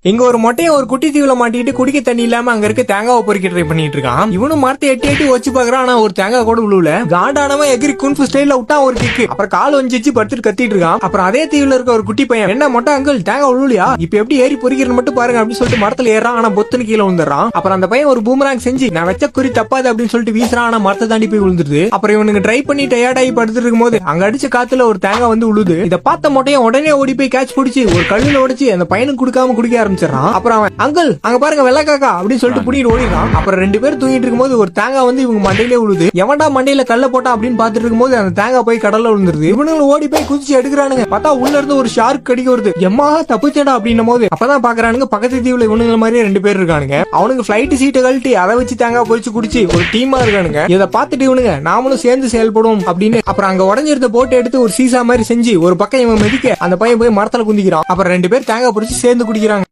இங்க ஒரு மொட்டையை ஒரு குட்டி தீவுல மாட்டிட்டு குடிக்க தண்ணி இல்லாம அங்க இருக்க தேங்காவை பொறுக்கி ட்ரை பண்ணிட்டு இருக்கான். இவனும் மரத்தை எட்டி எட்டி வச்சு பாக்குறான். ஆனா ஒரு தேங்காய் கூட விழுல. காண்டானவன் எகிரி குன்ஃபு ஸ்டைல்ல விட்டா ஒரு கிக்கு. அப்புறம் கால் வஞ்சிச்சு படுத்துட்டு கத்திட்டு இருக்கான். அப்புறம் அதே தீவுல இருக்க ஒரு குட்டி பையன், என்ன மொட்டை அங்கிள் தேங்காய் விழுலையா, இப்ப எப்படி ஏறி பொறிக்கிறன்னு மட்டும் பாருங்க அப்படின்னு சொல்லிட்டு மரத்துல ஏறான். ஆனா பொத்துன்னு கீழே விழுந்துறான். அப்புறம் அந்த பையன் ஒரு பூமராங் செஞ்சு நான் வச்ச குறி தப்பாது அப்படின்னு சொல்லிட்டு வீசுறான். ஆனா மரத்தை தாண்டி போய் விழுந்துருது. அப்புறம் இவனுக்கு ட்ரை பண்ணி டயர்டாகி படுத்துட்டு இருக்கும் போது அங்க அடிச்ச காத்துல ஒரு தேங்காய் வந்து விழுது. இதை பார்த்த மொட்டையை உடனே ஓடி போய் கேட்ச் பிடிச்சி ஒரு கல்லுல உடைச்சு அந்த பையனுக்கு கொடுக்காம குடிக்க ஆரம்பிச்சிடறான். அப்புறம் அவன் அங்கிள் அங்க பாருங்க வெள்ளக்காக்கா அப்படின்னு சொல்லிட்டு புடிட்டு ஓடிடுறான். அப்புறம் ரெண்டு பேரும் தூங்கிட்டு இருக்கும்போது ஒரு தேங்காய் வந்து இவங்க மண்டையிலே விழுது. எவன்டா மண்டையில கல்ல போட்டா அப்படின்னு பாத்துட்டு இருக்கும்போது அந்த தேங்காய் போய் கடல்ல விழுந்துருது. இவனுங்க ஓடி போய் குதிச்சு எடுக்கிறானுங்க. பார்த்தா உள்ள இருந்து ஒரு ஷார்க் கடிக்க வருது. எம்மா தப்பிச்சடா அப்படின்னும் போது அப்பதான் பாக்குறானுங்க பக்கத்து தீவுல இவனுங்க மாதிரியே ரெண்டு பேர் இருக்கானுங்க. அவனுக்கு பிளைட் சீட்டை கழட்டி அதை வச்சு தேங்காய் பொறிச்சு குடிச்சு ஒரு டீமா இருக்கானுங்க. இதை பார்த்துட்டு இவனுங்க நாமளும் சேர்ந்து செயல்படும் அப்படின்னு அப்புறம் அங்க உடஞ்சிருந்த போட்டை எடுத்து ஒரு சீசா மாதிரி செஞ்சு ஒரு பக்கம் இவன் மிதிக்க அந்த பையன் போய் மரத்துல குந்திக்கிறான். அப்புறம் ரெண்டு பேர் தேங்காய் பொறிச்சு சேர்ந்து குடிக்கிறாங்க.